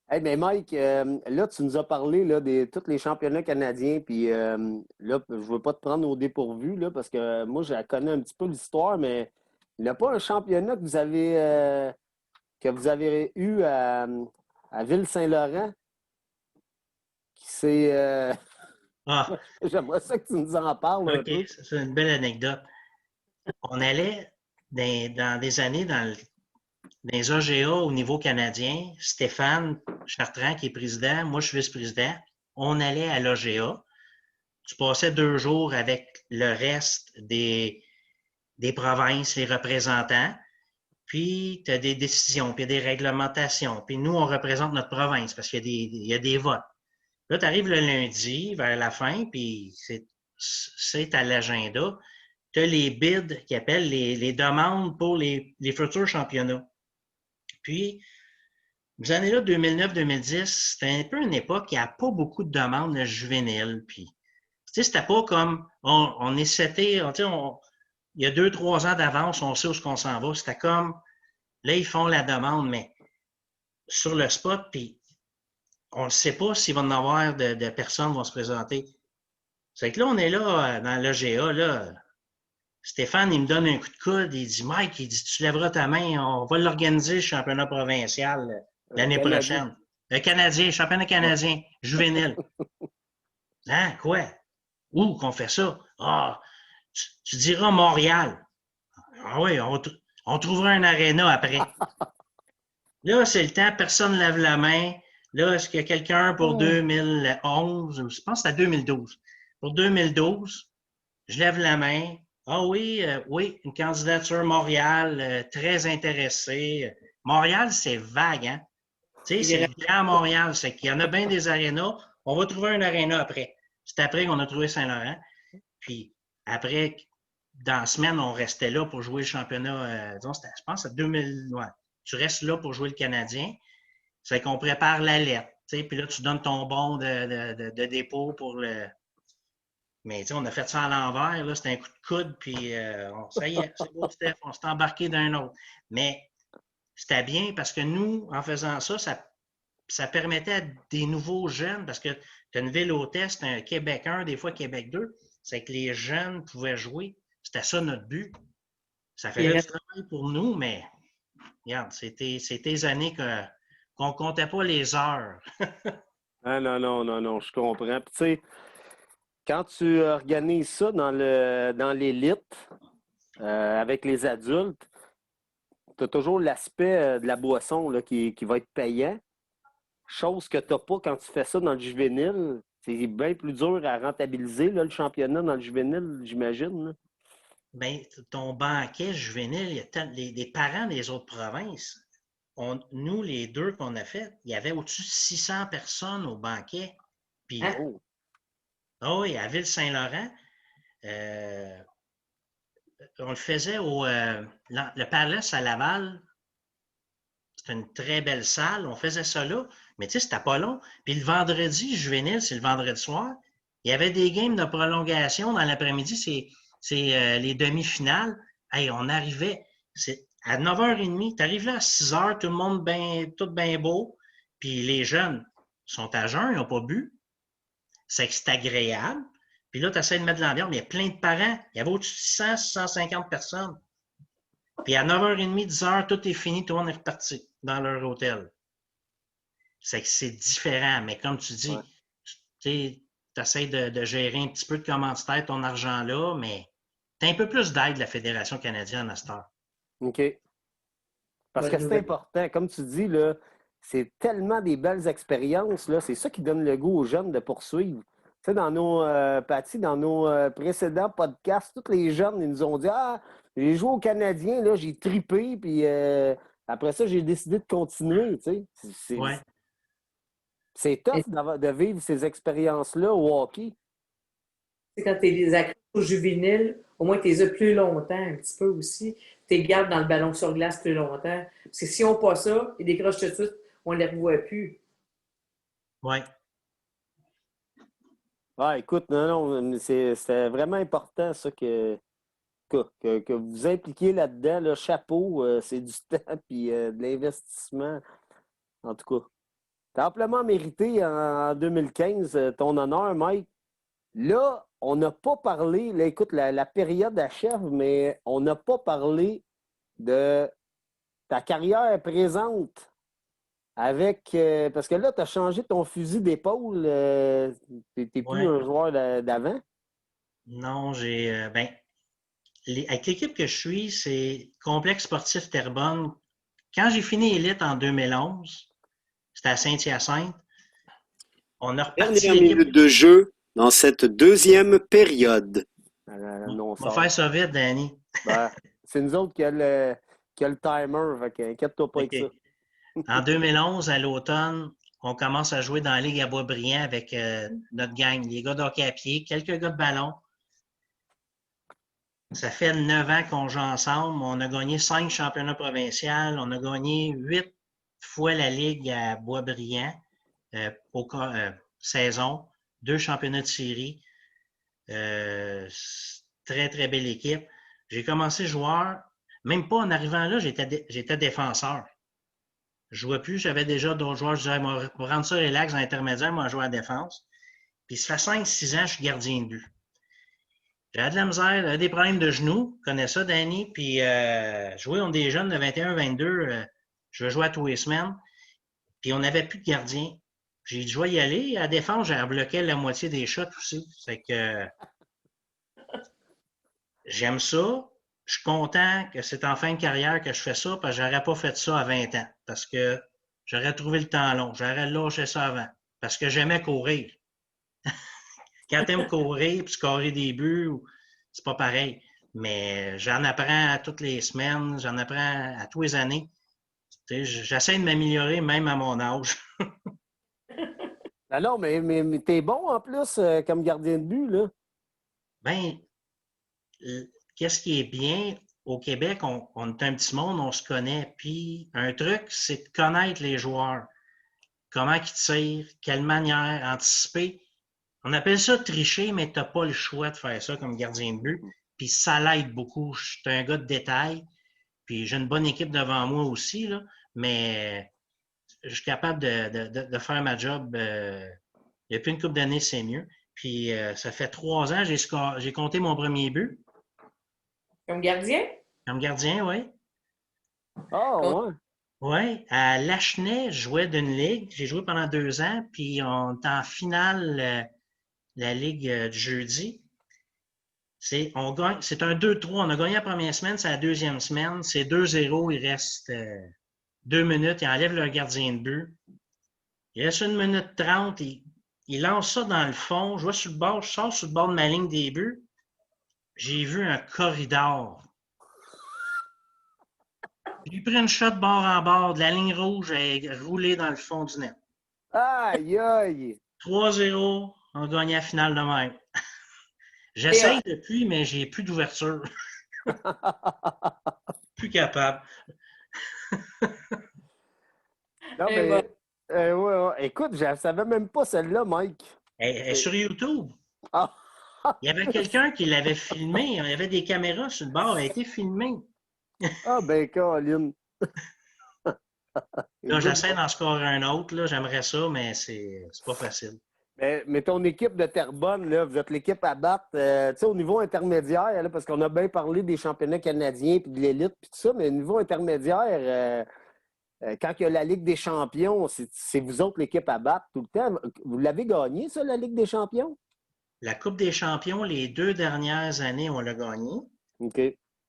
Hey, mais Mike, là, tu nous as parlé là, de tous les championnats canadiens. Puis là, je ne veux pas te prendre au dépourvu là, parce que moi, je connais un petit peu l'histoire, mais il n'y a pas un championnat que vous avez eu à Ville-Saint-Laurent qui c'est. Ah, J'aimerais ça que tu nous en parles un OK, peu. c'est une belle anecdote. On allait dans des années dans les AGA au niveau canadien. Stéphane Chartrand, qui est président, moi, je suis vice-président. On allait à l'AGA. Tu passais 2 jours avec le reste des provinces, les représentants. Puis, tu as des décisions, puis il y a des réglementations. Puis nous, on représente notre province parce qu'il y a des votes. Là, tu arrives le lundi vers la fin, puis c'est à l'agenda. Tu as les bids qui appellent les demandes pour les futurs championnats. Puis, les années-là, 2009-2010, c'était un peu une époque qui n'a pas beaucoup de demandes juvéniles. Puis, tu sais, c'était pas comme on est seté, il y a 2-3 ans d'avance, on sait où on s'en va. C'était comme, là, ils font la demande, mais sur le spot, puis on ne sait pas s'il va y en avoir de personnes qui vont se présenter. C'est que là, on est là, dans l'EGA, là. Stéphane, il me donne un coup de coude, il dit, Mike, il dit, tu lèveras ta main, on va l'organiser, le championnat provincial, l'année Canadien. prochaine. Le Canadien, championnat canadien, juvénile. Hein, quoi? Où qu'on fait ça? Ah, tu diras Montréal. Ah oui, on trouvera un aréna après. Là, c'est le temps, personne ne lève la main. Là, est-ce qu'il y a quelqu'un pour 2011? Je pense que c'est à 2012. Pour 2012, je lève la main. Ah oui, oui, une candidature Montréal, très intéressée. Montréal, c'est vague, hein? Tu sais, c'est le Grand Montréal, c'est qu'il y en a bien des arénas. On va trouver un aréna après. C'est après qu'on a trouvé Saint-Laurent. Puis après, dans la semaine, on restait là pour jouer le championnat. Je pense que c'est 2000. Ouais. Tu restes là pour jouer le Canadien. C'est qu'on prépare la lettre. Puis là, tu donnes ton bon de dépôt pour le. Mais on a fait ça à l'envers. Là, c'était un coup de coude. Puis ça y est, c'est beau, Steph. On s'est embarqué d'un autre. Mais c'était bien parce que nous, en faisant ça, ça permettait à des nouveaux jeunes, parce que tu as une ville hôtesse, tu as un Québec 1, des fois Québec 2, c'est que les jeunes pouvaient jouer. C'était ça notre but. Ça faisait du travail pour nous, mais regarde, c'était des années qu'on ne comptait pas les heures. Ah non, non, non, non, je comprends. Puis, tu sais, quand tu organises ça dans l'élite, avec les adultes, tu as toujours l'aspect de la boisson là, qui va être payant. Chose que tu n'as pas quand tu fais ça dans le juvénile. C'est bien plus dur à rentabiliser, là, le championnat dans le juvénile, j'imagine. Bien, ton banquet juvénile, il y a les parents des autres provinces, nous, les deux qu'on a fait, il y avait au-dessus de 600 personnes au banquet. Puis, Oh. oh oui, à Ville-Saint-Laurent, on le faisait le Palace à Laval. C'était une très belle salle. On faisait ça là. Mais tu sais, c'était pas long. Puis le vendredi juvénile, c'est le vendredi soir. Il y avait des games de prolongation dans l'après-midi. C'est les demi-finales. Hey, on arrivait à 9h30. Tu arrives là à 6h, tout le monde tout bien beau. Puis les jeunes sont à jeun, ils n'ont pas bu. C'est agréable. Puis là, tu essaies de mettre de l'ambiance, mais il y a plein de parents. Il y avait au-dessus de 600, 650 personnes. Puis à 9h30, 10h, tout est fini, tout le monde est reparti dans leur hôtel. C'est que c'est différent, mais comme tu dis, tu essaies de gérer un petit peu de commanditaire ton argent là, mais tu as un peu plus d'aide de la Fédération canadienne à cette heure. OK. Parce que c'est important. Comme tu dis, là, c'est tellement des belles expériences. Là, c'est ça qui donne le goût aux jeunes de poursuivre. Tu sais, dans nos dans nos précédents podcasts, tous les jeunes, ils nous ont dit ah, j'ai joué au Canadien, là, j'ai tripé, puis après ça, j'ai décidé de continuer. Tu sais. Ouais. C'est tough de vivre ces expériences-là au hockey. Quand tu es accro au juvénile, au moins tu les as plus longtemps, un petit peu aussi. Tu les gardes dans le ballon sur glace plus longtemps. Parce que si on n'a pas ça, ils décrochent tout de suite, on ne les revoit plus. Oui. Ah, écoute, non, c'était vraiment important, ça, que vous vous impliquiez là-dedans. Là, chapeau, c'est du temps puis de l'investissement. En tout cas, tu as amplement mérité en 2015 ton honneur, Mike. Là, on n'a pas parlé, là, écoute, la période achève, mais on n'a pas parlé de ta carrière présente avec. Parce que là, tu as changé ton fusil d'épaule. Tu n'es plus Ouais. un joueur d'avant. Non, avec l'équipe que je suis, c'est Complexe Sportif Terrebonne. Quand j'ai fini Élite en 2011, c'était à Saint-Hyacinthe, on a reparti Dernière l'équipe. minute de jeu dans cette deuxième période. Non, On va faire ça vite, Danny. Ben, c'est nous autres qui a le timer, fait qu'inquiète-toi pas avec OK. ça. En 2011, à l'automne, on commence à jouer dans la Ligue à Boisbriand avec notre gang, les gars d'hockey à pied, quelques gars de ballon. Ça fait 9 ans qu'on joue ensemble. On a gagné 5 championnats provinciaux. On a gagné 8 fois la Ligue à Boisbriand saison, 2 championnats de série. Très, très belle équipe. J'ai commencé joueur. Même pas en arrivant là, j'étais défenseur. Je jouais plus, j'avais déjà d'autres joueurs. Je disais, moi, pour rendre ça relax en intermédiaire, moi, je jouais à la défense. Puis ça fait 5-6 ans, je suis gardien de but. J'avais de la misère, j'avais des problèmes de genoux. Je connais ça, Danny. Puis jouer contre des jeunes de 21-22, je veux jouer à tous les semaines. Puis on n'avait plus de gardien. J'ai dit, je vais y aller. À la défense, j'ai bloqué la moitié des shots aussi. Fait que j'aime ça. Je suis content que c'est en fin de carrière que je fais ça parce que j'aurais pas fait ça à 20 ans. Parce que j'aurais trouvé le temps long. J'aurais lâché ça avant. Parce que j'aimais courir. Quand tu aimes courir puis scorer des buts, c'est pas pareil. Mais j'en apprends toutes les semaines, j'en apprends à tous les années. J'essaie de m'améliorer même à mon âge. Ben non, mais t'es bon en plus comme gardien de but, là. Ben, qu'est-ce qui est bien? Au Québec, on est un petit monde, on se connaît. Puis un truc, c'est de connaître les joueurs. Comment ils tirent, quelle manière, anticiper. On appelle ça tricher, mais tu n'as pas le choix de faire ça comme gardien de but. Puis ça l'aide beaucoup. Je suis un gars de détail. Puis j'ai une bonne équipe devant moi aussi, là, mais je suis capable de faire ma job. Depuis une couple d'années, c'est mieux. Puis ça fait 3 ans, j'ai compté mon premier but. Comme gardien? Comme gardien, oui. Ah, ouais. Oui, à Lachenay, je jouais d'une ligue. J'ai joué pendant 2 ans, puis on est en finale la ligue du jeudi. C'est un 2-3. On a gagné la première semaine, c'est la deuxième semaine. C'est 2-0, il reste 2 minutes. Ils enlèvent leur gardien de but. Il reste 1 minute 30. Il lance ça dans le fond. Je vais sur le bord, je sors sur le bord de ma ligne des buts. J'ai vu un corridor. J'ai pris une shot bord en bord de la ligne rouge et roulé dans le fond du net. Aïe, aïe. 3-0, on a gagné la finale de même. J'essaye depuis, mais j'ai plus d'ouverture. Plus capable. Non, mais ouais. Écoute, je ne savais même pas celle-là, Mike. Elle est sur YouTube. Ah, Il y avait quelqu'un qui l'avait filmé. Il y avait des caméras sur le bord. Elle a été filmée. ah ben, Colin. Là, j'essaie d'en scorer un autre. Là. J'aimerais ça, mais c'est pas facile. Mais ton équipe de Terrebonne, là, vous êtes l'équipe à battre tu sais, au niveau intermédiaire, là, parce qu'on a bien parlé des championnats canadiens puis de l'élite puis tout ça, mais au niveau intermédiaire, quand il y a la Ligue des champions, c'est vous autres l'équipe à battre tout le temps. Vous l'avez gagné, ça, la Ligue des champions? La Coupe des champions, les 2 dernières années, on l'a gagné. OK.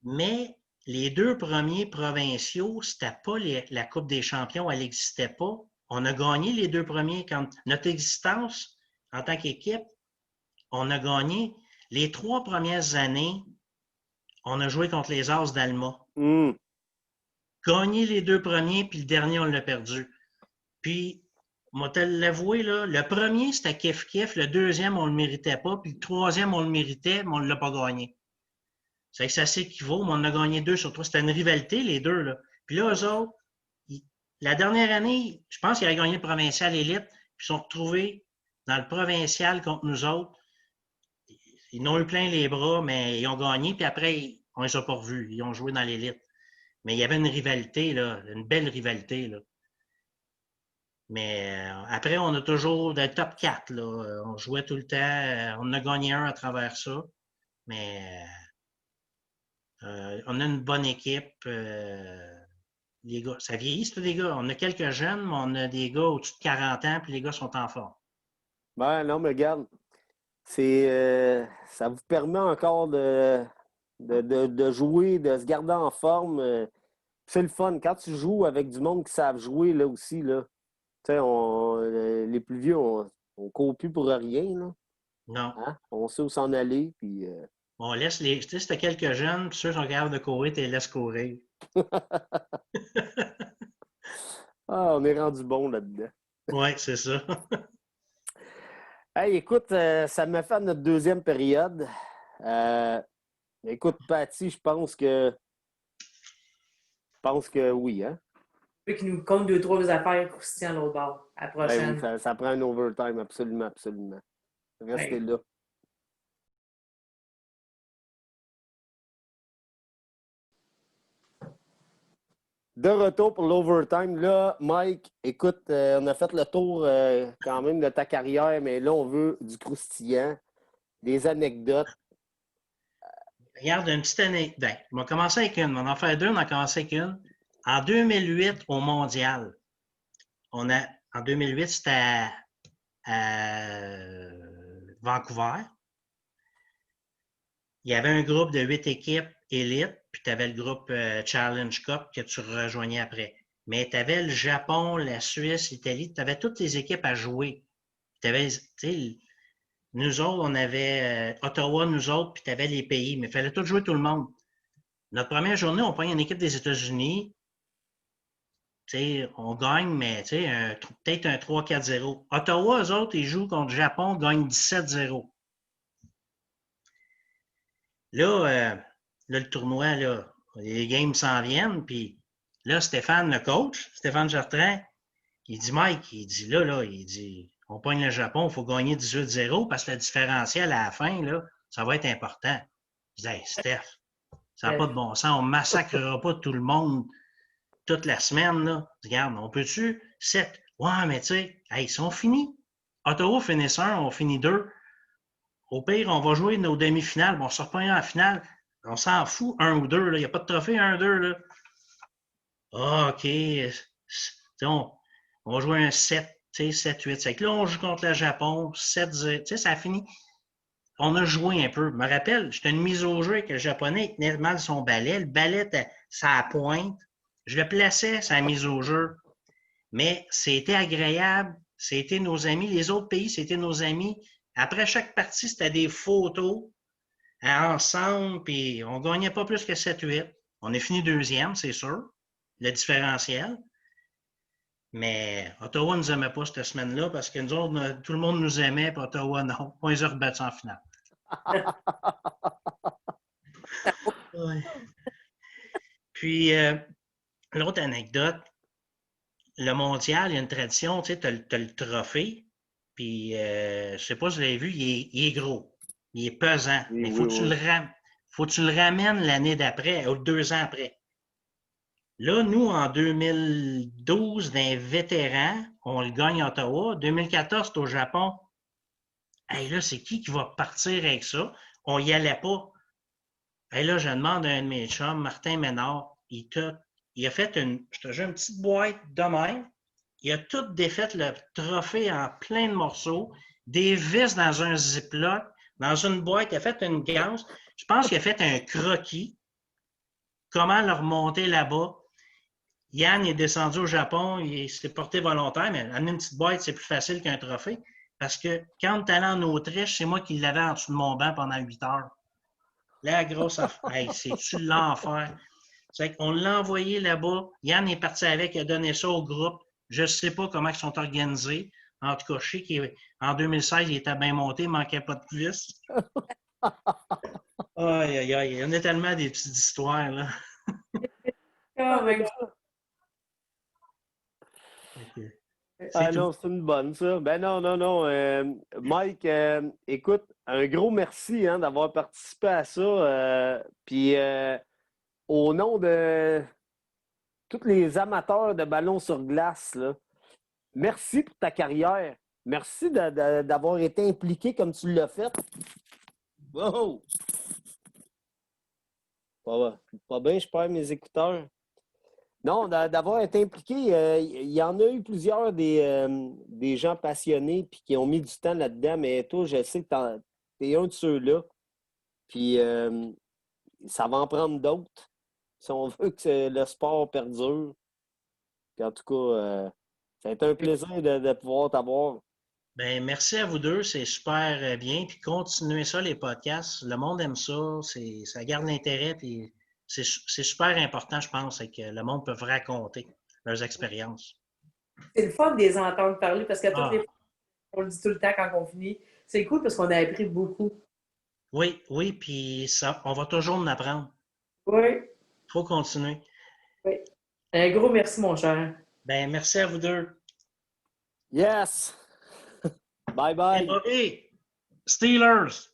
Mais les 2 premiers provinciaux, c'était pas la Coupe des champions, elle n'existait pas. On a gagné les 2 premiers. Quand notre existence en tant qu'équipe, on a gagné. Les 3 premières années, on a joué contre les As d'Alma. Gagné les 2 premiers, puis le dernier, on l'a perdu. Puis, moi, te l'avouer, là, le premier, c'était kiff-kiff. Le deuxième, on ne le méritait pas. Puis le troisième, on le méritait, mais on ne l'a pas gagné. C'est que ça s'équivaut, mais on a gagné 2 sur 3. C'était une rivalité, les deux. Là. Puis là, eux autres, la dernière année, je pense qu'ils avaient gagné le provincial élite, puis ils sont retrouvés dans le provincial contre nous autres. Ils n'ont eu plein les bras, mais ils ont gagné, puis après, on ne les a pas revus. Ils ont joué dans l'élite. Mais il y avait une rivalité, là, une belle rivalité. Là. Mais après, on a toujours des top 4. Là. On jouait tout le temps. On a gagné un à travers ça. Mais on a une bonne équipe. Les gars, ça vieillit, c'est des gars. On a quelques jeunes, mais on a des gars au-dessus de 40 ans, puis les gars sont en forme. Ben non, mais regarde, ça vous permet encore de jouer, de se garder en forme. C'est le fun. Quand tu joues avec du monde qui savent jouer là aussi, là, tu sais, les plus vieux, on court plus pour rien. Là. Non. Hein? On sait où s'en aller. Puis, On laisse les. Tu sais, si t'as quelques jeunes, puis ceux qui sont capables de courir, tu les laisses courir. on est rendu bon là-dedans. Oui, c'est ça. Hey, écoute, ça m'a fait notre deuxième période. Écoute, Patty, je pense que oui, hein? Qui nous compte 2-3 affaires croustillantes l'autre bord, à la prochaine. Ben, ça prend un overtime, absolument, absolument. Restez là. De retour pour l'overtime. Là, Mike, écoute, on a fait le tour quand même de ta carrière, mais là, on veut du croustillant, des anecdotes. Regarde, une petite anecdote. Ben, on va commencer avec une. On en fait deux, on a commencé avec une. En 2008, au Mondial, en 2008, c'était à Vancouver. Il y avait un groupe de 8 équipes élites, puis tu avais le groupe Challenge Cup que tu rejoignais après. Mais tu avais le Japon, la Suisse, l'Italie, tu avais toutes les équipes à jouer. Nous autres, on avait Ottawa, nous autres, puis tu avais les pays, mais il fallait tout jouer tout le monde. Notre première journée, on prend une équipe des États-Unis. On gagne, mais peut-être un 3-4-0. Ottawa, eux autres, ils jouent contre le Japon, gagnent 17-0. Là, le tournoi, là, les games s'en viennent, puis là, Stéphane, le coach, Stéphane Chartrand, il dit, Mike, il dit, on pogne le Japon, il faut gagner 18-0 parce que le différentiel à la fin, là, ça va être important. Je dis, hey, Steph, ça n'a pas de bon sens, on ne massacrera pas tout le monde toute la semaine, là. Regarde, on peut-tu 7? Ouais, mais tu sais, hey, si on finit, Ottawa finit 1, on finit 2. Au pire, on va jouer nos demi-finales. Bon, on sort pas en finale. On s'en fout, 1 ou 2. Il n'y a pas de trophée, 1-2. Là. Ah, OK. On va jouer un 7, 7-8. C'est que là, on joue contre le Japon, 7-0. Ça a fini. On a joué un peu. Je me rappelle, j'étais une mise au jeu avec le Japonais, il tenait mal son balai. Le balai était sa pointe. Je le plaçais, sa mise au jeu. Mais c'était agréable. C'était nos amis. Les autres pays, c'était nos amis. Après chaque partie, c'était des photos ensemble, puis on ne gagnait pas plus que 7-8. On est fini deuxième, c'est sûr, le différentiel. Mais Ottawa ne nous aimait pas cette semaine-là parce que nous autres, tout le monde nous aimait, puis Ottawa, non. On les a rebattus en finale. Ouais. Puis, l'autre anecdote, le mondial, il y a une tradition, tu sais, tu as le trophée, puis je ne sais pas si vous l'avez vu, il est gros, il est pesant, Oui, mais il faut que tu le ramènes l'année d'après, ou 2 ans après. Là, nous, en 2012, d'un vétéran, on le gagne à Ottawa. 2014, c'est au Japon. Hey, là, c'est qui va partir avec ça? On n'y allait pas. Hey, là, je demande à un de mes chums, Martin Ménard, il a fait une petite boîte de même. Il a tout défait le trophée en plein de morceaux, des vis dans un ziploc, dans une boîte. Il a fait une ganse. Je pense qu'il a fait un croquis. Comment le remonter là-bas? Yann est descendu au Japon, il s'est porté volontaire, mais amener une petite boîte, c'est plus facile qu'un trophée. Parce que quand tu allais en Autriche, c'est moi qui l'avais en dessous de mon banc pendant 8 heures. La grosse affaire. Hey, c'est-tu l'enfer? C'est qu'on l'a envoyé là-bas. Yann est parti avec, il a donné ça au groupe. Je ne sais pas comment ils sont organisés. En tout cas, je sais qu'en 2016, il était bien monté, il ne manquait pas de cuisses. Aïe, aïe, aïe. Il y en a tellement des petites histoires, là. Quand même. C'est Ah tout. non, c'est une bonne, ça. Ben non, non, non. Mike, écoute, un gros merci hein, d'avoir participé à ça. Puis au nom de tous les amateurs de ballon sur glace, là, merci pour ta carrière. Merci d'avoir été impliqué comme tu l'as fait. Wow! Pas bien, je perds mes écouteurs. Non, d'avoir été impliqué, il y en a eu plusieurs des gens passionnés puis qui ont mis du temps là-dedans, mais toi, je sais que tu es un de ceux-là. Puis ça va en prendre d'autres si on veut que le sport perdure. Puis en tout cas, ça a été un plaisir de pouvoir t'avoir. Ben, merci à vous deux, c'est super bien. Puis continuez ça, les podcasts. Le monde aime ça, ça garde l'intérêt. Puis c'est super important, je pense, c'est que le monde peut raconter leurs expériences. C'est le fun de les entendre parler parce que toutes les Ah, fois, on le dit tout le temps quand on finit. C'est cool parce qu'on a appris beaucoup. oui, oui, puis ça, on va toujours en apprendre. Oui, Il faut continuer. oui. Un gros merci, mon cher. Ben, merci à vous deux. Yes! Bye Et bye! Bobby, Steelers!